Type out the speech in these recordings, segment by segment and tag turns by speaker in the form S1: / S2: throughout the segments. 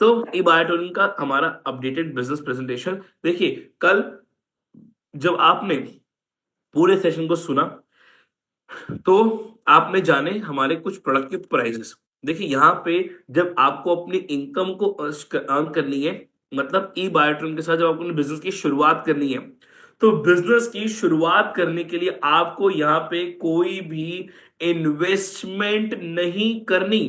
S1: तो ई बायोटोनिन का हमारा अपडेटेड बिजनेस प्रेजेंटेशन देखिए। कल जब आपने पूरे सेशन को सुना तो आपने जाने हमारे कुछ प्रोडक्ट के प्राइसेस। देखिए यहाँ पे जब आपको अपनी इनकम को अर्न करनी है, मतलब ई बायोट्रिन के साथ जब आपको अपने बिजनेस की शुरुआत करनी है, तो बिजनेस की शुरुआत करने के लिए आपको यहाँ पे कोई भी इन्वेस्टमेंट नहीं करनी।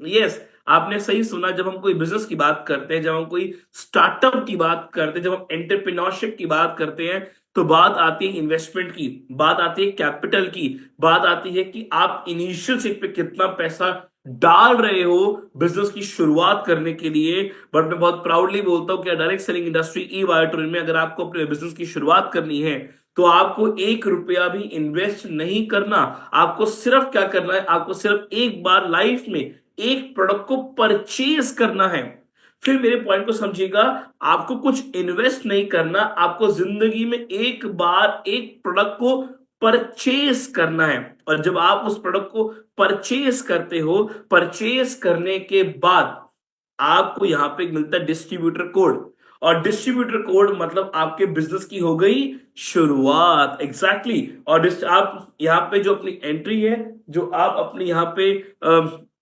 S1: यस, आपने सही सुना। जब हम कोई बिजनेस की बात करते हैं, जब हम कोई स्टार्टअप की बात करते हैं, जब हम एंटरप्रेन्योरशिप की बात करते हैं, तो बात आती है इन्वेस्टमेंट की, बात आती है कैपिटल की, बात आती है कि आप इनिशियल स्टेज पे कितना पैसा डाल रहे हो बिजनेस की शुरुआत करने के लिए। बट मैं बहुत प्राउडली बोलता हूं कि डायरेक्ट सेलिंग इंडस्ट्री ई बायोटोनिन में अगर आपको अपने बिजनेस की शुरुआत करनी है तो आपको 1 रुपया भी इन्वेस्ट नहीं करना। आपको सिर्फ क्या करना है, आपको सिर्फ एक बार लाइफ में एक प्रोडक्ट को परचेज करना है। फिर मेरे पॉइंट को समझिएगा, आपको कुछ इन्वेस्ट नहीं करना, आपको जिंदगी में एक बार एक प्रोडक्ट को परचेज करना है। और जब आप उस प्रोडक्ट को परचेज करते हो, परचेज करने के बाद आपको यहां पे मिलता है डिस्ट्रीब्यूटर कोड। और डिस्ट्रीब्यूटर कोड मतलब आपके बिजनेस की हो गई शुरुआत। Exactly exactly। और आप यहाँ पे जो अपनी एंट्री है, जो आप अपनी यहाँ पे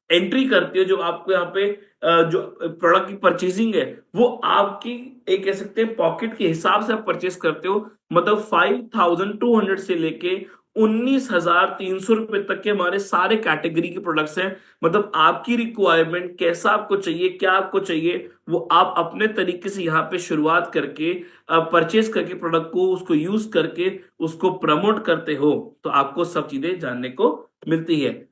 S1: एंट्री करते हो, जो आपको यहाँ पे जो प्रोडक्ट की परचेजिंग है, वो आपकी एक कह सकते हैं पॉकेट के हिसाब से आप परचेस करते हो। मतलब 5200 से लेके 19,300 रुपए तक के हमारे सारे कैटेगरी के प्रोडक्ट्स हैं। मतलब आपकी रिक्वायरमेंट कैसा आपको चाहिए, क्या आपको चाहिए, वो आप अपने तरीके से यहाँ पे शुरुआत करके परचेस करके प्रोडक्ट को उसको यूज करके उसको प्रमोट करते हो, तो आपको सब चीजें जानने को मिलती है।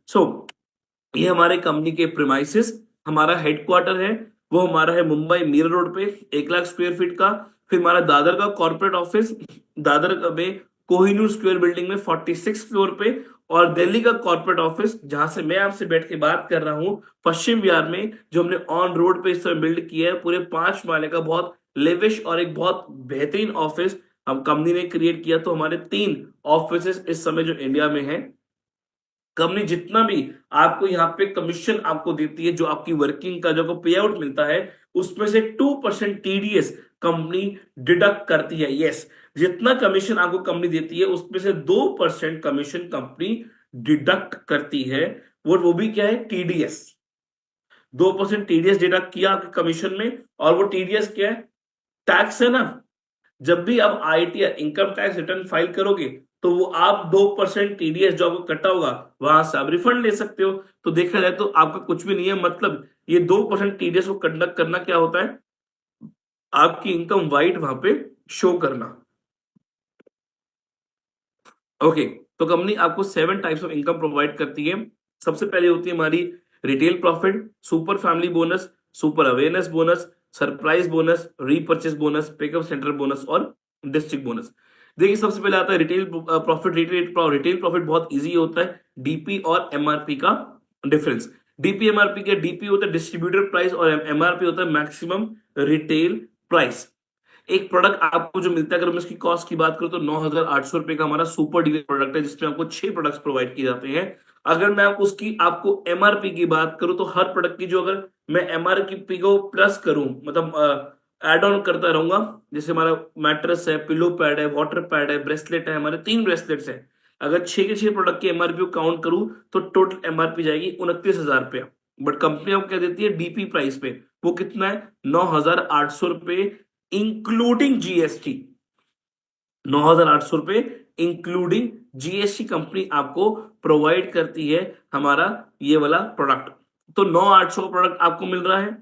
S1: ये हमारे कंपनी के प्रीमाइसेस, हमारा हेडक्वार्टर है वो हमारा है मुंबई मीरा रोड पे, 1 लाख स्क्वायर फीट का। फिर हमारा दादर का कॉर्पोरेट ऑफिस, दादर में कोहिनूर स्क्वायर बिल्डिंग में 46 फ्लोर पे। और दिल्ली का कॉर्पोरेट ऑफिस जहां से मैं आपसे बैठ के बात कर रहा हूँ, पश्चिम विहार में, जो हमने ऑन रोड पे इस समय बिल्ड किया है, पूरे 5 माले का बहुत लेविश और एक बहुत बेहतरीन ऑफिस हम कंपनी ने क्रिएट किया। तो हमारे 3 ऑफिस इस समय जो इंडिया में है। कंपनी जितना भी आपको यहाँ पे कमीशन आपको देती है, जो आपकी वर्किंग का जो आपको पे आउट मिलता है, उसमें से 2% टीडीएस कंपनी डिडक्ट करती है। यस, जितना कमीशन आपको कंपनी देती है उसमें से 2% कमीशन कंपनी डिडक्ट करती है। वो भी क्या है, टीडीएस। 2% टीडीएस डिडक्ट किया आपके कमीशन में। और वो टीडीएस क्या है, टैक्स है ना। जब भी आप आईटी या इनकम टैक्स रिटर्न फाइल करोगे, तो वो आप 2% टीडीएस जो आपको कटा होगा वहां से आप रिफंड ले सकते हो। तो देखा जाए तो आपका कुछ भी नहीं है। मतलब ये 2% टीडीएस को कंडक्ट करना क्या होता है, आपकी इनकम वाइट वहां पे शो करना। ओके, तो कंपनी आपको 7 टाइप्स ऑफ इनकम प्रोवाइड करती है। सबसे पहले होती है हमारी retail profit, super family bonus, super awareness bonus, surprise bonus, repurchase bonus, pickup centre bonus और डिस्ट्रिक्ट बोनस। देखिए सबसे पहले आता है रिटेल प्रॉफिट। रिटेल प्रॉफिट बहुत इजी होता है, डीपी और एमआरपी का डिफरेंस। डीपी एमआरपी के, डीपी होता है डिस्ट्रीब्यूटर प्राइस और एमआरपी होता है मैक्सिमम रिटेल प्राइस। एक प्रोडक्ट आपको जो मिलता है, अगर मैं इसकी कॉस्ट की बात करूं तो 9,800 रुपए का हमारा सुपर डीलर प्रोडक्ट है, जिसमें आपको 6 प्रोडक्ट्स प्रोवाइड किए जाते हैं। अगर मैं आपको एमआरपी की बात करूं तो हर प्रोडक्ट की जो, अगर मैं एमआरपी को प्लस करूं, मतलब एड ऑन करता रहूंगा, जैसे हमारा मैट्रेस है, पिलो पैड है, वाटर पैड है, ब्रेसलेट है, हमारे 3 ब्रेसलेट्स हैं। अगर 6 के 6 प्रोडक्ट की एमआरपी को काउंट करूं तो टोटल एमआरपी जाएगी 29,000 रुपया। बट कंपनी आपको क्या देती है डीपी प्राइस पे, वो कितना है, 9,800 रुपए इंक्लूडिंग जीएसटी। 9,800 रुपए इंक्लूडिंग जीएसटी कंपनी आपको प्रोवाइड करती है हमारा ये वाला प्रोडक्ट। तो 9,800 प्रोडक्ट आपको मिल रहा है।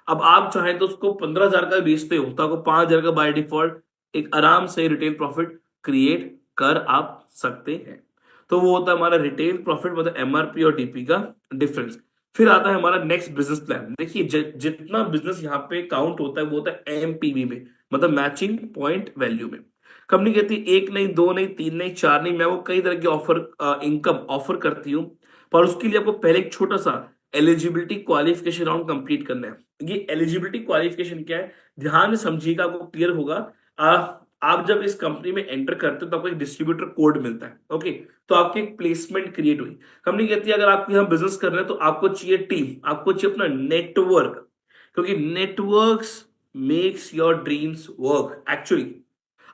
S1: अब आप चाहें तो उसको 15,000 का बेचते हो तो आपको 5,000 का बाय डिफॉल्ट एक आराम से रिटेल प्रॉफिट क्रिएट कर आप सकते हैं। तो वो होता है हमारा रिटेल प्रॉफिट, मतलब एमआरपी और डीपी का डिफरेंस। फिर आता है हमारा नेक्स्ट बिजनेस प्लान। देखिए जितना बिजनेस यहाँ पे काउंट होता है वो होता है एमपीवी में, मतलब मैचिंग पॉइंट वैल्यू में। कंपनी कहती है 1 नहीं, 2 नहीं, 3 नहीं, 4 नहीं, मैं वो कई तरह के ऑफर इनकम ऑफर करती हूँ। पर उसके लिए आपको पहले एक छोटा सा एलिजिबिलिटी क्वालिफिकेशन राउंड कंप्लीट करना है। ये एलिजिबिलिटी क्वालिफिकेशन क्या है, ध्यान से समझिएगा, आपको क्लियर होगा। आप जब इस कंपनी में एंटर करते हो तो आपको एक डिस्ट्रीब्यूटर कोड मिलता है। ओके, तो आपकी एक प्लेसमेंट क्रिएट हुई। कंपनी कहती है अगर आपको यहाँ बिजनेस करना है तो आपको चाहिए टीम, आपको चाहिए अपना नेटवर्क। क्योंकि networks makes your dreams work actually.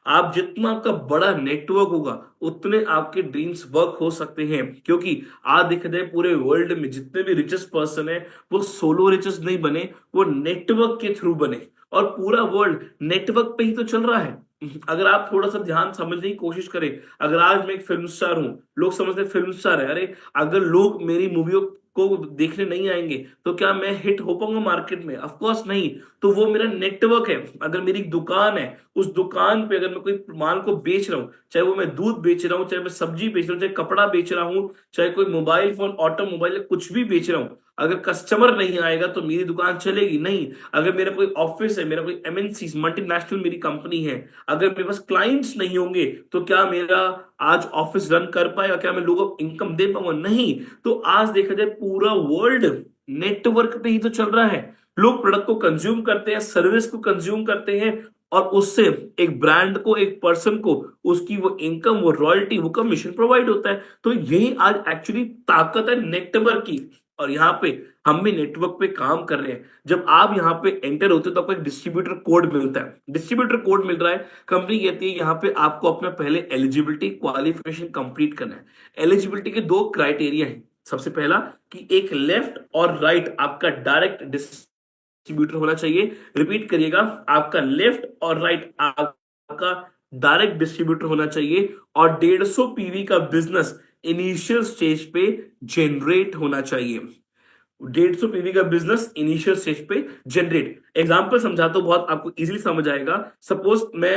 S1: आप जितना आपका बड़ा नेटवर्क होगा उतने आपके ड्रीम्स वर्क हो सकते हैं, क्योंकि आज देखा जाए पूरे वर्ल्ड में जितने भी रिचेस्ट पर्सन है वो सोलो रिचेस्ट नहीं बने, वो नेटवर्क के थ्रू बने। और पूरा वर्ल्ड नेटवर्क पे ही तो चल रहा है। अगर आप थोड़ा सा ध्यान समझने की कोशिश करें, अगर आज मैं एक फिल्म स्टार हूं, लोग समझते हैं फिल्म स्टार है, अरे अगर लोग मेरी मूवियों को देखने नहीं आएंगे तो क्या मैं हिट हो पाऊंगा मार्केट में? ऑफ कोर्स नहीं। तो वो मेरा नेटवर्क है। अगर मेरी दुकान है, उस दुकान पे अगर मैं कोई माल को बेच रहा हूं, चाहे वो मैं दूध बेच रहा हूं, चाहे मैं सब्जी बेच रहा हूं, चाहे कपड़ा बेच रहा हूं, चाहे कोई मोबाइल फोन ऑटोमोबाइल कुछ भी बेच रहा हूं, अगर कस्टमर नहीं आएगा तो मेरी दुकान चलेगी नहीं। अगर मेरा कोई ऑफिस है, मेरा कोई एमएनसी मल्टीनेशनल मेरी कंपनी है, अगर मेरे पास क्लाइंट्स नहीं होंगे तो क्या मेरा आज ऑफिस रन कर पाएगा? क्या मैं लोगों को इनकम दे पाऊंगा? नहीं। तो आज देखा जाए पूरा वर्ल्ड नेटवर्क पे ही तो चल रहा है। लोग प्रोडक्ट को कंज्यूम करते हैं, सर्विस को कंज्यूम करते हैं, और उससे एक ब्रांड को, एक पर्सन को उसकी वो इनकम, वो रॉयल्टी, वो कमीशन प्रोवाइड होता है। तो यही आज एक्चुअली ताकत है नेटवर्क की। और यहाँ पे हम भी नेटवर्क पे काम कर रहे हैं। जब आप यहाँ पे एंटर होते हो तो आपको एक डिस्ट्रीब्यूटर कोड मिलता है। डिस्ट्रीब्यूटर कोड मिल रहा है, कंपनी कहती है यहाँ पे आपको अपना पहले एलिजिबिलिटी क्वालिफिकेशन कंप्लीट करना है। एलिजिबिलिटी के दो क्राइटेरिया हैं। सबसे पहला कि एक लेफ्ट और राइट आपका डायरेक्ट डिस्ट्रीब्यूटर होना चाहिए। रिपीट करिएगा, आपका लेफ्ट और राइट आपका डायरेक्ट डिस्ट्रीब्यूटर होना चाहिए। और 150 पीवी का बिजनेस इनिशियल स्टेज पे जनरेट होना चाहिए। 150 पीवी का बिजनेस इनिशियल स्टेज पे जनरेट। एग्जांपल समझाता हूं, बहुत आपको इजीली समझ आएगा। सपोज मैं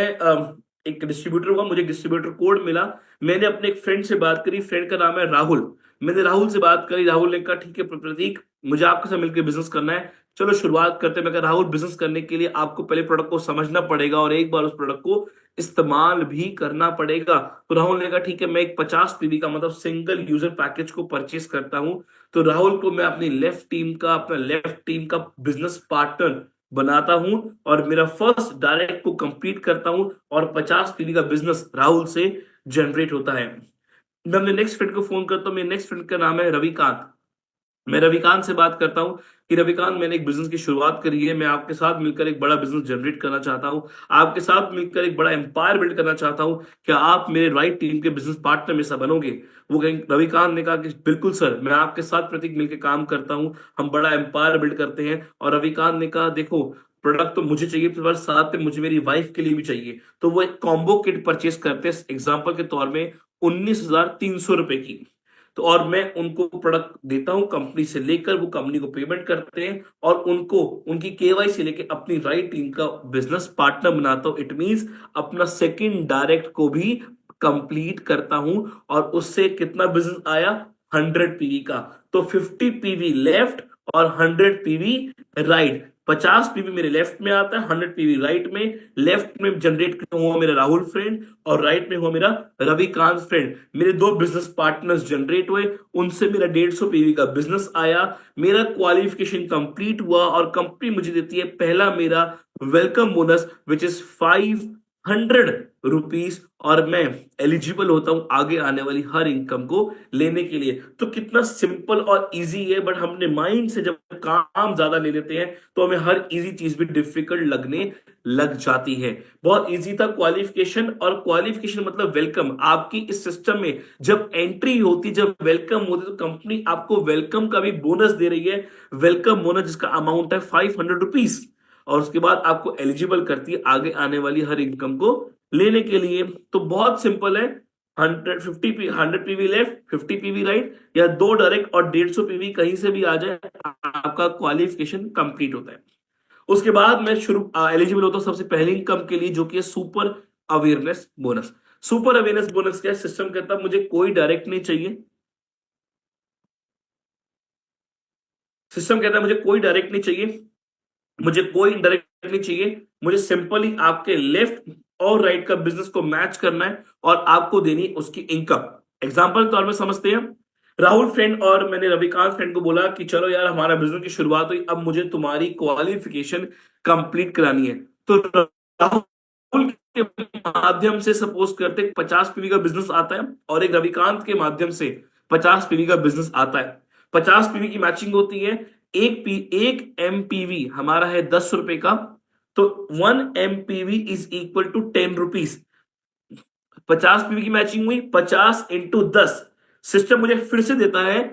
S1: एक डिस्ट्रीब्यूटर हुआ, मुझे डिस्ट्रीब्यूटर कोड मिला। मैंने अपने एक फ्रेंड से बात करी, फ्रेंड का नाम है राहुल। मैंने राहुल से बात करी, राहुल ने कहा ठीक है प्रतीक, मुझे आपके साथ मिलकर बिजनेस करना है, चलो शुरुआत करते हैं। मैं कहा राहुल, बिजनेस करने के लिए आपको पहले प्रोडक्ट को समझना पड़ेगा और एक बार उस प्रोडक्ट को इस्तेमाल भी करना पड़ेगा। तो राहुल ने कहा ठीक है, मैं एक 50 पीवी का मतलब सिंगल यूजर पैकेज को परचेस करता हूं। तो राहुल को मैं अपनी लेफ्ट टीम का बिजनेस पार्टनर बनाता हूं और मेरा फर्स्ट डायरेक्ट को कंप्लीट करता हूं और 50 पीवी का बिजनेस राहुल से जनरेट होता है। मैं अपने नेक्स्ट फ्रेंड को फोन करता हूं। मेरे नेक्स्ट फ्रेंड का नाम है रविकांत। मैं रविकांत से बात करता हूं कि रविकांत, मैंने एक बिजनेस की शुरुआत करी है, मैं आपके साथ मिलकर एक बड़ा बिजनेस जनरेट करना चाहता हूं, आपके साथ मिलकर एक बड़ा एम्पायर बिल्ड करना चाहता हूं, क्या आप मेरे राइट टीम के बिजनेस पार्टनर में से बनोगे? वो कहेंगे, रविकांत ने कहा कि बिल्कुल सर, मैं आपके साथ प्रतीक मिलकर काम करता हूं, हम बड़ा एम्पायर बिल्ड करते हैं। और रविकांत ने कहा देखो, प्रोडक्ट तो मुझे चाहिए पर साथ में मुझे मेरी वाइफ के लिए भी चाहिए। तो वो एक कॉम्बो किट परचेस करते हैं, एग्जाम्पल के तौर में 19,300 रुपए की। तो और मैं उनको प्रोडक्ट देता हूं कंपनी से लेकर, वो कंपनी को पेमेंट करते हैं और उनको उनकी केवाईसी लेके अपनी राइट टीम का बिजनेस पार्टनर बनाता हूं। इट मींस अपना सेकंड डायरेक्ट को भी कंप्लीट करता हूं। और उससे कितना बिजनेस आया? 100 पीवी का। तो 50 पीवी लेफ्ट और 100 पीवी राइट। 50 पीवी मेरे लेफ्ट में आता है, 100 पीवी राइट में। लेफ्ट में जनरेट हुआ मेरा राहुल फ्रेंड और राइट में हुआ मेरा रविकांत फ्रेंड। मेरे दो बिजनेस पार्टनर्स जनरेट हुए, उनसे मेरा 150 पीवी का बिजनेस आया, मेरा क्वालिफिकेशन कंप्लीट हुआ और कंपनी मुझे देती है पहला मेरा welcome bonus which is 500 rupees. और मैं एलिजिबल होता हूं आगे आने वाली हर इनकम को लेने के लिए। तो कितना सिंपल और इजी है, बट हमने माइंड से जब काम ज्यादा ले लेते हैं तो हमें हर इजी चीज भी डिफिकल्ट लगने लग जाती है। बहुत इजी था क्वालिफिकेशन, और क्वालिफिकेशन मतलब वेलकम। आपकी इस सिस्टम में जब एंट्री होती, जब वेलकम होती, तो कंपनी आपको वेलकम का भी बोनस दे रही है। वेलकम बोनस जिसका अमाउंट है 500 रुपीज, और उसके बाद आपको एलिजिबल करती है आगे आने वाली हर इनकम को लेने के लिए। तो बहुत सिंपल है, 100 पीवी लेफ्ट, 50 पीवी राइट, या दो डायरेक्ट और 150 पीवी कहीं से भी आ जाए, आपका क्वालिफिकेशन कंप्लीट होता है। उसके बाद मैं शुरू एलिजिबल होता हूं सबसे पहली इनकम के लिए, जो कि है super awareness bonus. Super awareness bonus क्या सिस्टम कहता है? मुझे कोई डायरेक्ट नहीं चाहिए। सिस्टम कहता है मुझे कोई डायरेक्ट नहीं चाहिए, मुझे कोई इनडायरेक्ट नहीं चाहिए, मुझे सिंपली आपके लेफ्ट और राइट का बिजनेस को मैच करना है और आपको देनी उसकी इनकम। एग्जांपल के तौर में समझते हैं, राहुल फ्रेंड और मैंने रविकांत फ्रेंड को बोला कि चलो यार, हमारा बिजनेस की शुरुआत हुई, अब मुझे तुम्हारी क्वालिफिकेशन कंप्लीट करानी है। तो राहुल के माध्यम से सपोज करते 50 पीवी का बिजनेस आता है और एक रविकांत के माध्यम से 50 पीवी का बिजनेस आता है। 50 पीवी की मैचिंग होती है, एक एमपीवी हमारा है 10 रुपए का, तो 1 MPV is equal to 10 rupees. 50 PV की मैचिंग हुई, 50 × 10, सिस्टम मुझे फिर से देता है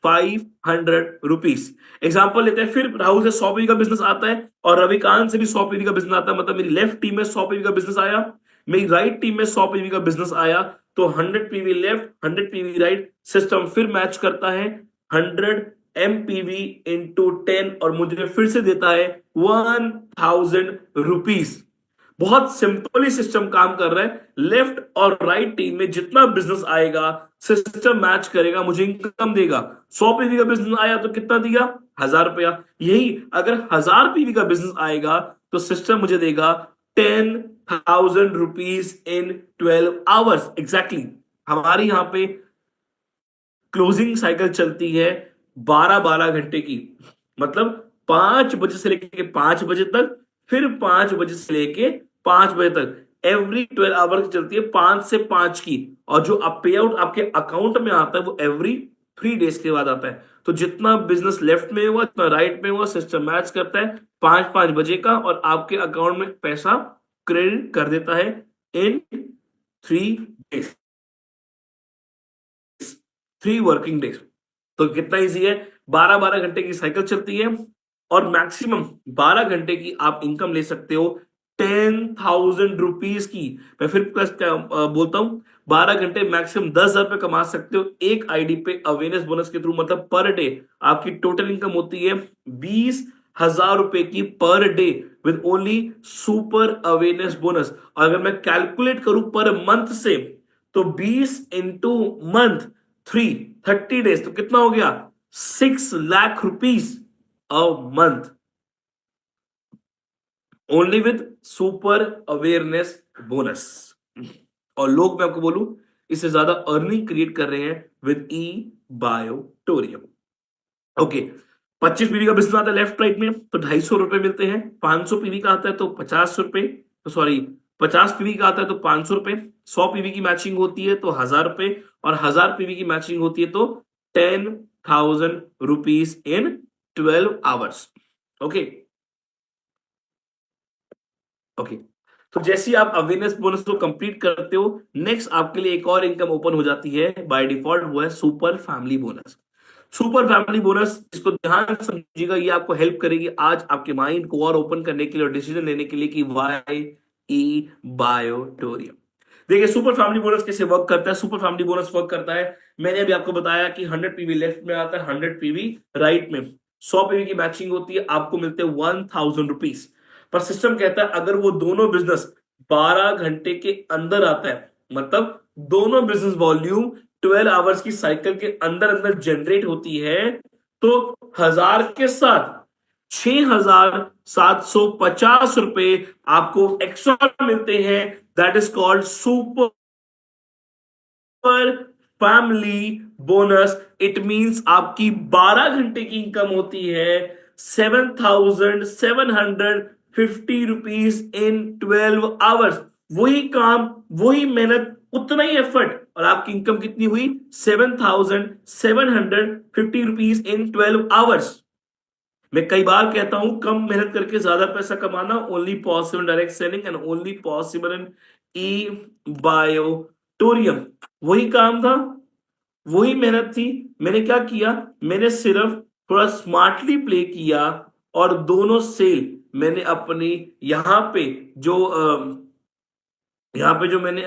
S1: 500 रुपीज। एग्जाम्पल लेते हैं, फिर राहुल से 100 पीवी का बिजनेस आता है और रविकांत से भी 100 पीवी का बिजनेस आता है, मतलब मेरी लेफ्ट टीम में 100 पीवी का बिजनेस आया, मेरी राइट टीम में 100 पीवी का बिजनेस आया, तो 100 PV left, 100 PV right, system फिर मैच करता है 100 MPV इंटू 10 और मुझे फिर से देता है 1000 रुपीज। बहुत सिंपली सिस्टम काम कर रहा है, लेफ्ट और राइट टीम में जितना बिजनेस आएगा सिस्टम मैच करेगा, मुझे इनकम देगा। 100 पीवी का बिजनेस आया तो कितना दिया, 1000 रुपया। यही अगर 1000 पीवी का बिजनेस आएगा तो सिस्टम मुझे देगा 10,000 रुपीज इन 12 आवर्स एग्जैक्टली। हमारी यहां पे क्लोजिंग साइकिल चलती है 12-12 घंटे की, मतलब 5 बजे से लेके 5 बजे तक, फिर 5 बजे से लेके 5 बजे तक, एवरी 12 आवर की चलती है, 5 से 5 की। और जो पे आउट आपके अकाउंट में आता है वो एवरी 3 डेज के बाद आता है। तो जितना बिजनेस लेफ्ट में हुआ, जितना राइट में हुआ, सिस्टम मैच करता है 5-5 बजे का, और आपके अकाउंट में पैसा क्रेडिट कर देता है इन 3 डेज, 3 वर्किंग डेज। तो कितना इजी है, 12-12 घंटे की साइकिल चलती है और मैक्सिमम 12 घंटे की आप इनकम ले सकते हो 10,000 रुपीज की। मैं फिर प्लस बोलता हूं, 12 घंटे मैक्सिमम 10,000 रुपए कमा सकते हो एक आईडी पे अवेयरनेस बोनस के थ्रू, मतलब पर डे आपकी टोटल इनकम होती है 20,000 रुपए की per day with only super awareness bonus. और अगर मैं कैलकुलेट करूं पर मंथ से, तो 20 × मंथ 30 डेज, तो कितना हो गया, 6 lakh rupees a month, only with super awareness bonus. और लोग, मैं आपको बोलूं, इससे ज्यादा अर्निंग क्रिएट कर रहे हैं विद ई बायोटोरियम। ओके, 25 पीवी का बिजनेस आता है लेफ्ट राइट में तो 250 रुपए मिलते हैं, 500 पीवी का आता है तो 50 रुपए, तो सॉरी 50 पीवी का आता है तो 500 रुपए, 100 पीवी की मैचिंग होती है तो 1000 रुपए, और 1000 पीवी की मैचिंग होती है तो 10,000 rupees in 12 hours. Okay okay, तो जैसे ही आप अवेयरनेस बोनस को कंप्लीट करते हो, नेक्स्ट आपके लिए एक और इनकम ओपन हो जाती है बाय डिफॉल्ट, वो है super family bonus. Super family bonus, इसको ध्यान से समझिएगा, ये आपको हेल्प करेगी आज आपके माइंड को और ओपन करने के लिए और डिसीजन लेने के लिए कि वाई ई बायोटोरियम। देखिए सुपर फैमिली बोनस कैसे वर्क करता है। सुपर फैमिली बोनस वर्क करता है, मैंने अभी आपको बताया कि 100 पीवी लेफ्ट में आता है, 100 पीवी राइट में, 100 पीवी की मैचिंग होती है, आपको मिलते हैं 1,000 रुपीज। पर सिस्टम कहता है अगर वो दोनों बिजनेस 12 घंटे के अंदर आता है, मतलब दोनों बिजनेस वॉल्यूम 12 आवर्स की साइकिल के अंदर अंदर जनरेट होती है, तो 1000 के साथ 6,750 रुपए आपको एक्स्ट्रा मिलते हैं। That is called super family bonus. It means आपकी 12 घंटे की इनकम होती है 7,750 रुपीज इन 12 आवर्स। वही काम, वही मेहनत, उतना ही एफर्ट, और आपकी इनकम कितनी हुई, 7,750 रुपीज इन 12 आवर्स। मैं कई बार कहता हूं कम मेहनत करके ज्यादा पैसा कमाना only possible direct selling and only possible in e biotorium. वही काम था, वही मेहनत थी, मैंने क्या किया, मैंने सिर्फ थोड़ा स्मार्टली प्ले किया और दोनों सेल मैंने अपनी यहां पे जो मैंने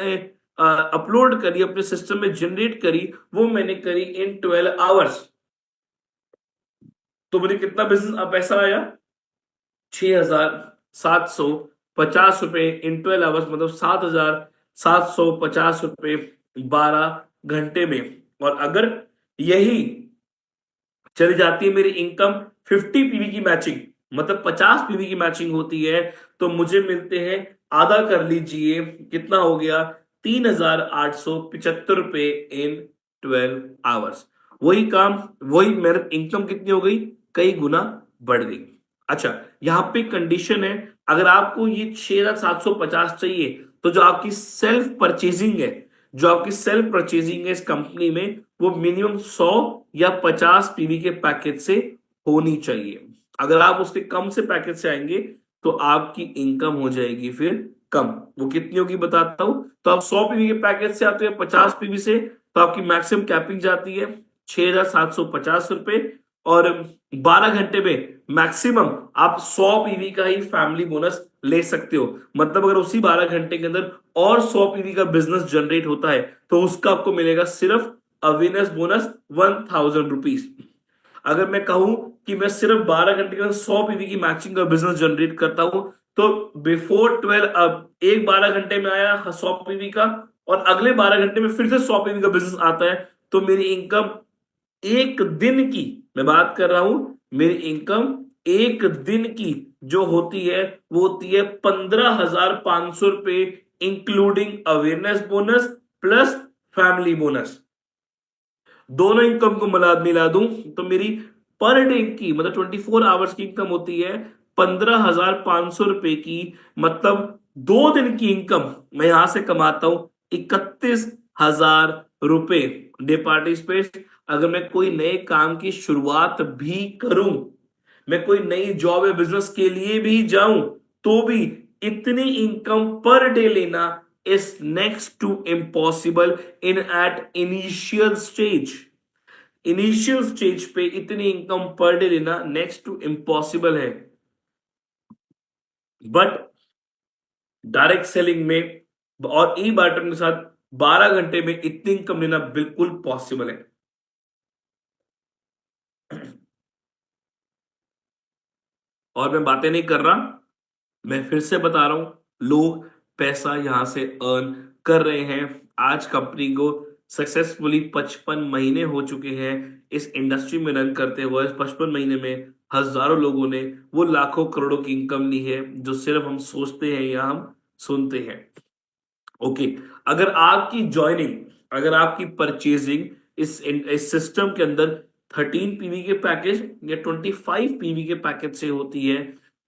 S1: अपलोड करी, अपने सिस्टम में जनरेट करी, वो मैंने करी इन 12 आवर्स। तो मुझे कितना बिजनेस पैसा आया, 6,750 रुपए इन 12 आवर्स, मतलब 7,750 रुपए 12 घंटे में। और अगर यही चली जाती है मेरी इनकम 50 पीवी की मैचिंग, मतलब 50 पीवी की मैचिंग होती है, तो मुझे मिलते हैं, आधा कर लीजिए, कितना हो गया, 3,875 रुपए इन 12 आवर्स। वही काम, वही मेहनत, इनकम कितनी हो गई, कई गुना बढ़ गई। अच्छा, यहां पे कंडीशन है, अगर आपको ये 6,750 चाहिए, तो जो आपकी सेल्फ परचेजिंग है, जो आपकी सेल्फ परचेजिंग है इस कंपनी में, वो मिनिमम 100 या 50 पीवी के पैकेज से होनी चाहिए। अगर आप उसके कम से पैकेज से आएंगे तो आपकी इनकम हो जाएगी फिर कम। वो कितनी होगी बताता हूं। तो आप 100 पीवी के पैकेज से आते हैं 50 पीवी से, तो आपकी मैक्सिमम कैपिंग जाती है 6,750 रुपए। और 12 घंटे में मैक्सिमम आप 100 पीवी का ही फैमिली बोनस ले सकते हो। मतलब अगर उसी 12 घंटे के अंदर और 100 पीवी का बिजनेस जनरेट होता है तो उसका आपको मिलेगा सिर्फ अवेयरनेस बोनस 1,000 रुपीज। अगर मैं कहूं कि मैं सिर्फ 12 घंटे के अंदर 100 पीवी की मैचिंग का बिजनेस जनरेट करता हूं, तो बिफोर 12 अब एक 12 घंटे में आया 100 पीवी का, और अगले 12 घंटे में फिर से 100 पीवी का बिजनेस आता है, तो मेरी इनकम एक दिन की, मैं बात कर रहा हूं, मेरी इनकम एक दिन की जो होती है वो होती है 15,500 रुपए, including awareness bonus plus family bonus. दोनों इनकम को मिला दूं तो मेरी पर डे की, मतलब 24 आवर्स की इनकम होती है 15,500 रुपए की। मतलब 2 दिन की इनकम मैं यहां से कमाता हूं 31,000 रुपए। डे पार्टी स्पेस, अगर मैं कोई नए काम की शुरुआत भी करूं, मैं कोई नई जॉब या बिजनेस के लिए भी जाऊं, तो भी इतनी इनकम पर डे लेना is next to impossible in at initial stage. Initial stage पे इतनी इनकम पर डे लेना नेक्स्ट टू इम्पॉसिबल है। बट डायरेक्ट सेलिंग में और ई बार्टर के साथ 12 घंटे में इतनी इनकम लेना बिल्कुल पॉसिबल है। और मैं बातें नहीं कर रहा, मैं फिर से बता रहा हूं, लोग पैसा यहां से अर्न कर रहे हैं। आज कंपनी को सक्सेसफुली 55 महीने हो चुके हैं इस इंडस्ट्री में रन करते हुए। इस 55 महीने में हजारों लोगों ने वो लाखों करोड़ों की इनकम ली है जो सिर्फ हम सोचते हैं या हम सुनते हैं। ओके, अगर आपकी ज्वाइनिंग, अगर आपकी परचेजिंग इस सिस्टम के अंदर 13 पीवी के पैकेज या 25 पीवी के पैकेज से होती है,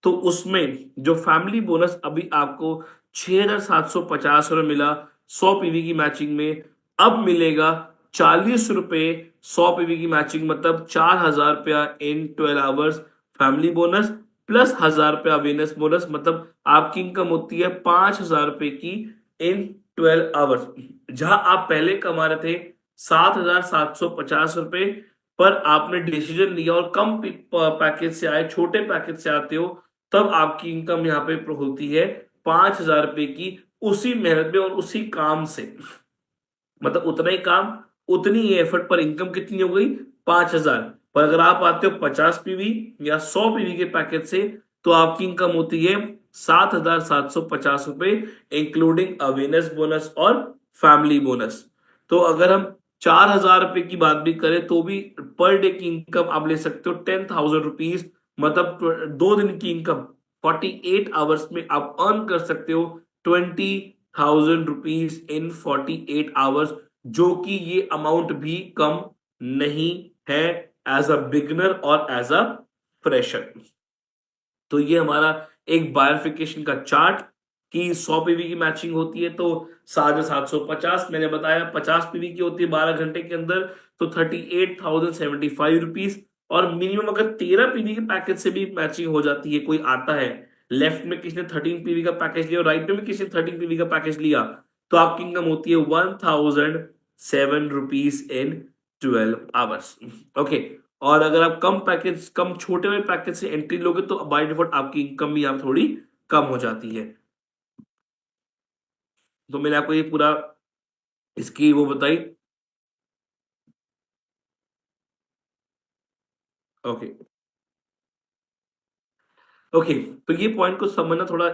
S1: तो उसमें जो फैमिली बोनस अभी आपको 6,750 रुपये मिला 100 पीवी की मैचिंग में, अब मिलेगा 40 रुपए 100 पीवी की मैचिंग, मतलब 4,000 रुपया इन 12 आवर्स फैमिली बोनस प्लस 1,000 रुपया अवेयरनेस बोनस। मतलब आपकी इनकम होती है 5,000 रुपए की इन 12 आवर्स। जहां आप पहले कमा रहे थे 7,750 रुपए, पर आपने डिसीजन लिया और कम पैकेज से आए, छोटे पैकेज से आते हो, तब आपकी इनकम यहाँ पे होती है 5,000 रुपए की, उसी मेहनत में और उसी काम से। मतलब उतना ही काम, उतनी ही एफर्ट, पर इनकम कितनी हो गई 5,000। पर अगर आप आते हो 50 पीवी या 100 पीवी के पैकेज से, तो आपकी इनकम होती है 7,750 रुपए, इंक्लूडिंग अवेयरनेस बोनस और फैमिली बोनस। तो अगर हम 4,000 रुपए की बात भी करें तो भी पर डे की इनकम आप ले सकते हो 10,000 रुपीज। मतलब 2 दिन की इनकम 48 आवर्स में आप अर्न कर सकते हो 20,000 रुपीज इन 48 आवर्स, जो कि ये अमाउंट भी कम नहीं है एज अ बिगनर और एज अ फ्रेशर। तो ये हमारा एक बायोफिकेशन का चार्ट कि 100 पीवी की मैचिंग होती है तो 7,750, मैंने बताया 50 पीवी की होती है 12 घंटे के अंदर, तो 38,075 रुपीज। और मिनिमम अगर 13 पीवी के पैकेज से भी मैचिंग हो जाती है, कोई आता है लेफ्ट में किसी ने 13 पीवी का पैकेज लिया और राइट में भी किसी ने 13 पीवी का पैकेज लिया, तो आपकी इनकम होती है 1,007 रुपीज इन 12 आवर्स। ओके, और अगर आप कम पैकेज, कम छोटे हुए पैकेज से एंट्री लोगे तो बाय डिफॉल्ट आपकी इनकम भी यहाँ थोड़ी कम हो जाती है। तो मैंने आपको ये पूरा इसकी वो बताई। ओके, ओके, तो ये पॉइंट को समझना थोड़ा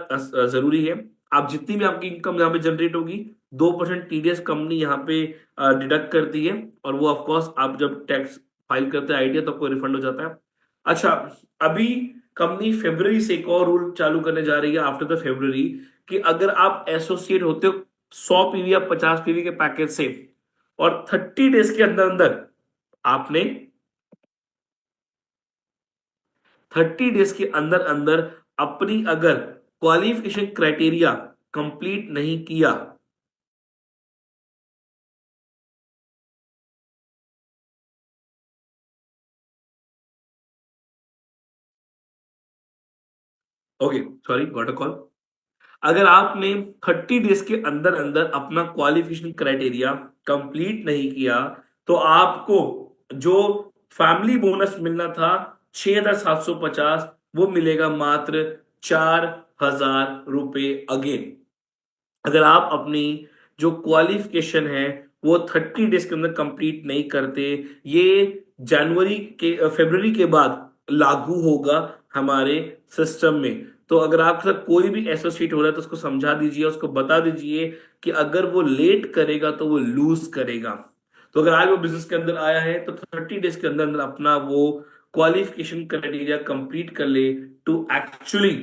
S1: जरूरी है। आप जितनी भी आपकी इनकम यहाँ पे जनरेट होगी, 2% टीडीएस कंपनी यहाँ पे डिडक्ट करती है, और वो ऑफ कोर्स आप जब टैक्स फाइल करते हैं आइडिया तो आपको रिफंड हो जाता है। अच्छा, अभी कंपनी फेब्रवरी से एक और रूल चालू करने जा रही है आफ्टर द फेब्रवरी, कि अगर आप एसोसिएट होते हो 100 पीवी या 50 पीवी के पैकेज से, और 30 डेज के अंदर अंदर आपने 30 डेज के अंदर अंदर अपनी अगर क्वालिफिकेशन क्राइटेरिया कंप्लीट नहीं किया, okay, sorry, got a call. अगर आपने 30 डेज के अंदर अंदर अपना क्वालिफिकेशन क्राइटेरिया कंप्लीट नहीं किया, तो आपको जो फैमिली बोनस मिलना था 6,750, वो मिलेगा मात्र 4,000 रुपए अगेन। अगर आप अपनी जो क्वालिफिकेशन है वो 30 डेज के अंदर कंप्लीट नहीं करते, ये जनवरी के फरवरी के बाद लागू होगा हमारे सिस्टम में। तो अगर आपके साथ कोई भी एसोसिएट हो रहा है तो उसको समझा दीजिए, उसको बता दीजिए कि अगर वो लेट करेगा तो वो लूज करेगा। तो अगर आज वो बिजनेस के अंदर आया है तो 30 डेज के अंदर अंदर अपना वो क्वालिफिकेशन क्राइटेरिया कंप्लीट कर ले, टू एक्चुअली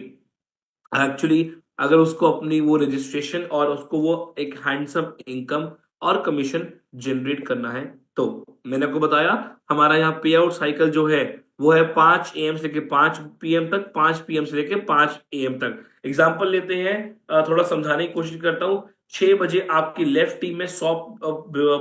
S1: एक्चुअली अगर उसको अपनी वो रजिस्ट्रेशन और उसको वो एक हैंडसम इनकम और कमीशन जनरेट करना है। तो मैंने आपको बताया हमारा यहाँ पे आउट साइकिल जो है वो है 5 AM से लेके 5 PM तक, 5 PM से लेके 5 AM तक। एग्जाम्पल लेते हैं, थोड़ा समझाने की कोशिश करता हूँ। 6 बजे आपकी लेफ्ट टीम में 100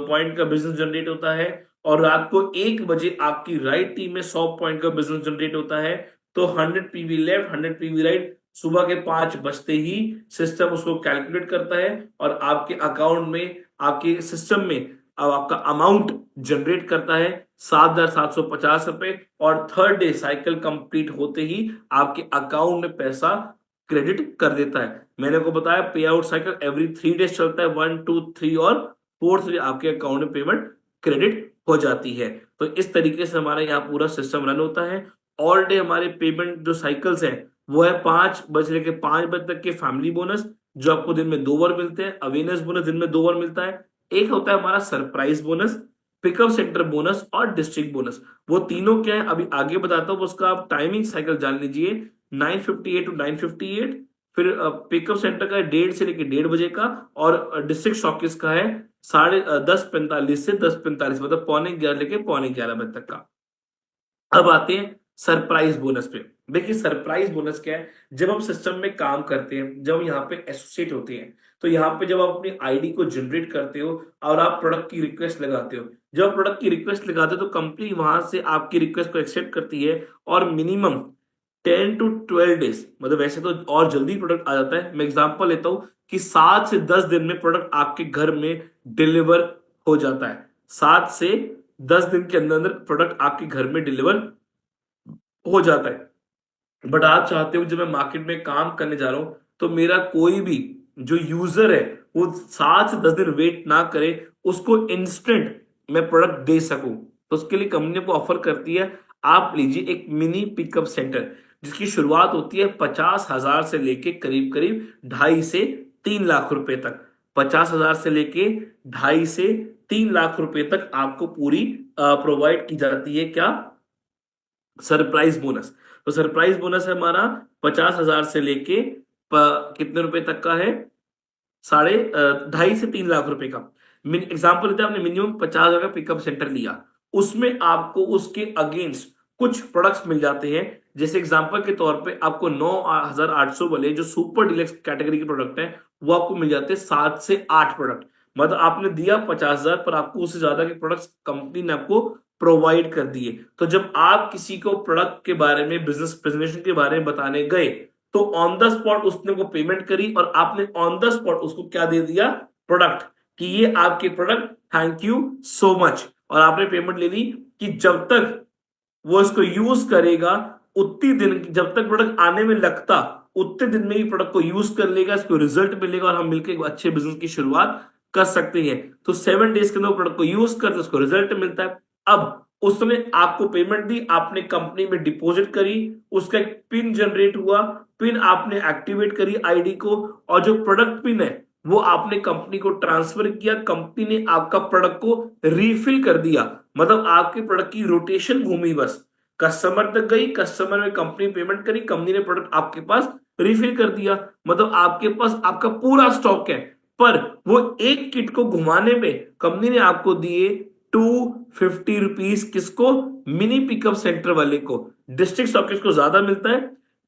S1: पॉइंट का बिजनेस जनरेट होता है, और रात को 1 बजे आपकी राइट टीम में 100 पॉइंट का बिजनेस जनरेट होता है। तो 100 PV लेफ्ट, 100 PV राइट, सुबह के 5 बजते ही सिस्टम उसको कैलकुलेट करता है और आपके अकाउंट में, आपके सिस्टम में अब आपका अमाउंट जनरेट करता है 7,750 रुपए, और थर्ड डे साइकिल कंप्लीट होते ही आपके अकाउंट में पैसा क्रेडिट कर देता है। मैंने को बताया पे आउट साइकिल एवरी 3 डेज चलता है, 1, 2, 3 और फोर्थ डे आपके अकाउंट में पेमेंट क्रेडिट हो जाती है। तो इस तरीके से हमारा यहाँ पूरा सिस्टम रन होता है। ऑल डे हमारे पेमेंट जो साइकिल्स हैं वो है 5 बजे लेके 5 बजे तक के फैमिली बोनस, जो आपको दिन में 2 बार मिलते हैं। अवेयरनेस बोनस दिन में 2 बार मिलता है। एक होता है हमारा surprise bonus, pickup centre bonus और डिस्ट्रिक्ट बोनस। वो तीनों क्या है अभी आगे बताता हूँ, उसका आप टाइमिंग साइकिल जान लीजिए। 9:58 टू 9:58, फिर पिकअप सेंटर का है 1:30 से लेके 1:30 बजे का, और डिस्ट्रिक्ट स्टॉकिस्ट का है 10:45 से 10:45, मतलब 10:45 लेके 11:45 बजे तक का। अब आते हैं सरप्राइज बोनस पे। देखिए सरप्राइज बोनस क्या है, जब हम सिस्टम में काम करते हैं, जब हम यहाँ पे एसोसिएट होते हैं, तो यहाँ पे जब आप अपनी आईडी को जनरेट करते हो और आप प्रोडक्ट की रिक्वेस्ट लगाते हो, जब आप प्रोडक्ट की रिक्वेस्ट लगाते हो तो कंपनी वहां से आपकी रिक्वेस्ट को एक्सेप्ट करती है, और मिनिमम 10 to 12 डेज, मतलब वैसे तो और जल्दी प्रोडक्ट आ जाता है। मैं एग्जांपल लेता हूँ कि 7 से 10 दिन में प्रोडक्ट आपके घर में डिलीवर हो जाता है। 7 से 10 दिन के अंदर अंदर प्रोडक्ट आपके घर में डिलीवर हो जाता है। बट आप चाहते हो जब मैं मार्केट में काम करने जा रहा हूं तो मेरा कोई भी जो यूजर है वो 7 से 10 दिन वेट ना करे, उसको इंस्टेंट मैं प्रोडक्ट दे सकूं। तो उसके लिए कंपनी को ऑफर करती है, आप लीजिए एक मिनी पिकअप सेंटर, जिसकी शुरुआत होती है 50,000 से लेके करीब करीब 2.5 से 3 लाख रुपए तक। 50,000 से लेके 2.5 से 3 लाख रुपए तक आपको पूरी प्रोवाइड की जाती है क्या, सरप्राइज बोनस। तो सरप्राइज बोनस है हमारा 50,000 से लेके कितने रुपए तक का है, 2.5 से 3 लाख रुपए का। एग्जाम्पल लेते हैं, आपने मिनिमम 50,000 का पिकअप सेंटर लिया, उसमें आपको उसके अगेंस्ट कुछ प्रोडक्ट्स मिल जाते हैं। जैसे एग्जांपल के तौर पे आपको 9,800 वाले जो सुपर डिलक्स कैटेगरी के प्रोडक्ट हैं वो आपको मिल जाते हैं 7 से 8 प्रोडक्ट। मतलब आपने दिया 50,000 पर आपको उससे ज्यादा के प्रोडक्ट्स कंपनी ने आपको प्रोवाइड कर दिए। तो जब आप किसी को प्रोडक्ट के बारे में, बिजनेस प्रेजेंटेशन के बारे में बताने गए, तो ऑन द स्पॉट उसने वो पेमेंट करी और आपने ऑन द स्पॉट उसको क्या दे दिया, प्रोडक्ट, कि ये आपके product, thank you so much. और आपने पेमेंट ले ली कि जब तक वो इसको यूज करेगा उतनी दिन, जब तक प्रोडक्ट आने में लगता उतने दिन में ही प्रोडक्ट को यूज कर लेगा, इसको रिजल्ट मिलेगा और हम मिलकर एक अच्छे बिजनेस की शुरुआत कर सकते हैं। तो 7 डेज के अंदर प्रोडक्ट को यूज करते उसको रिजल्ट मिलता है। अब उसने आपको पेमेंट दी, आपने कंपनी में डिपॉजिट करी, उसका एक पिन जनरेट हुआ, पिन आपने एक्टिवेट करी आईडी को, और जो प्रोडक्ट पिन है वो आपने कंपनी को ट्रांसफर किया, कंपनी ने आपका प्रोडक्ट को रिफिल कर दिया। मतलब आपके प्रोडक्ट की रोटेशन घूमी, बस कस्टमर तक गई, कस्टमर में कंपनी पेमेंट करी, कंपनी ने प्रोडक्ट आपके पास रिफिल कर दिया। मतलब आपके पास आपका पूरा स्टॉक है, पर वो एक किट को घुमाने में कंपनी ने आपको दिए 250 रुपीज। किसको, मिनी पिकअप सेंटर वाले को। डिस्ट्रिक्ट स्टॉकिस्ट को ज्यादा मिलता है,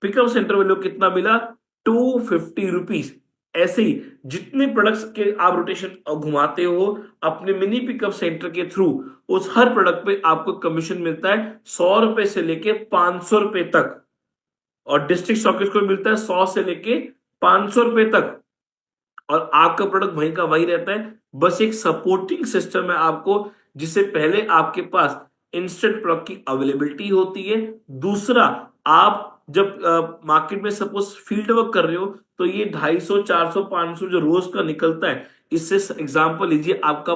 S1: पिकअप सेंटर वाले को कितना मिला, 250 रुपीज। ऐसे ही जितने प्रोडक्ट्स के आप रोटेशन घुमाते हो अपने मिनी पिकअप सेंटर के थ्रू, उस हर प्रोडक्ट पे आपको कमीशन मिलता है 100 रुपए से लेके 500 रुपए तक। और डिस्ट्रिक्ट स्टॉकिस्ट को मिलता है 100 से लेके 500 रुपए तक, और आपका प्रोडक्ट वहीं का वही रहता है। बस एक सपोर्टिंग सिस्टम है आपको, जिससे पहले आपके पास इंस्टेंट प्रोडक्ट की अवेलेबिलिटी होती है। दूसरा, आप जब मार्केट में सपोज फील्ड वर्क कर रहे हो, तो ये 250 400 500 जो रोज का निकलता है, इससे एग्जांपल लीजिए आपका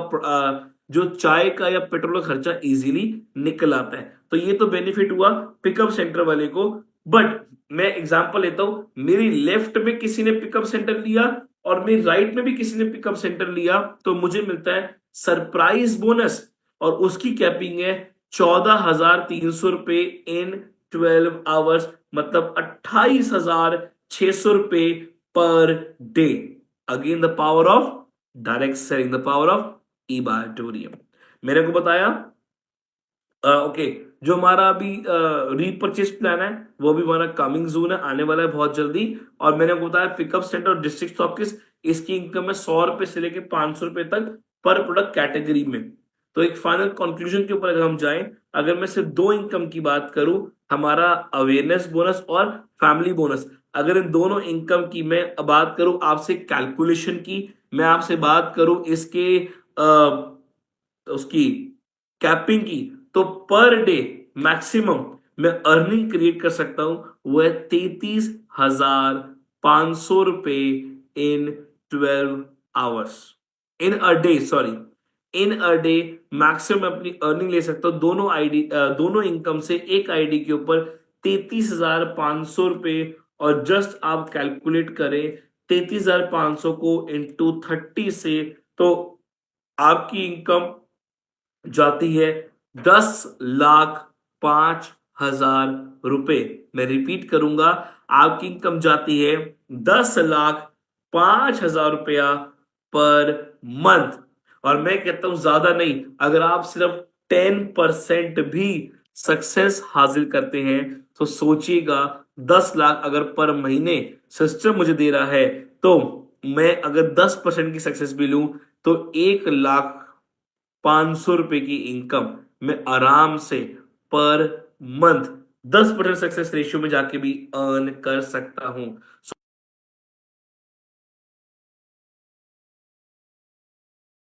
S1: जो चाय का या पेट्रोल का खर्चा इजीली निकल आता है। तो ये तो बेनिफिट हुआ पिकअप सेंटर वाले को। बट मैं एग्जांपल लेता हूं, मेरी लेफ्ट में किसी ने पिकअप सेंटर लिया और मेरी राइट में भी किसी ने पिकअप सेंटर लिया, तो मुझे मिलता है सरप्राइज बोनस, और उसकी कैपिंग है 14,300 रुपए इन 12 आवर्स, मतलब 28,600 रुपए per day. Again the power of direct selling, the power of ebatorium. मैंने को बताया ओके, जो हमारा अभी रीपरचेज प्लान है वो भी हमारा कमिंग जून है, आने वाला है बहुत जल्दी। और मैंने आपको बताया पिकअप सेंटर और डिस्ट्रिक्ट स्टॉकिस्ट, इसकी इनकम है 100 रुपए से लेके 500 रुपए तक पर प्रोडक्ट कैटेगरी में। तो एक फाइनल कंक्लूजन के ऊपर अगर हम जाएं, अगर मैं सिर्फ दो इनकम की बात करूं, हमारा अवेयरनेस बोनस और फैमिली बोनस, अगर इन दोनों इनकम की मैं बात करूं आपसे कैलकुलेशन की, मैं आपसे बात करूं इसके उसकी कैपिंग की, तो पर डे मैक्सिमम मैं अर्निंग क्रिएट कर सकता हूं वो है 33,500 रुपए इन 12 hours, in a day, sorry, in a day maximum अपनी अर्निंग ले सकता हूं दोनों आईडी, दोनों इनकम से एक आईडी के ऊपर 33,500 रुपए। और जस्ट आप कैलकुलेट करें 33,500 को इंटू 30 से, तो आपकी इनकम जाती है 10,05,000 रुपए। मैं रिपीट करूंगा, आपकी इनकम जाती है 10,05,000 रुपया पर मंथ। और मैं कहता हूं ज्यादा नहीं, अगर आप सिर्फ 10% भी सक्सेस हासिल करते हैं, तो सोचिएगा 10 लाख अगर पर महीने सिस्टम मुझे दे रहा है, तो मैं अगर 10% की सक्सेस भी लूं, तो 1,05,000 रुपए की इनकम मैं आराम से पर मंथ 10% सक्सेस रेशियो में जाके भी अर्न कर सकता हूं।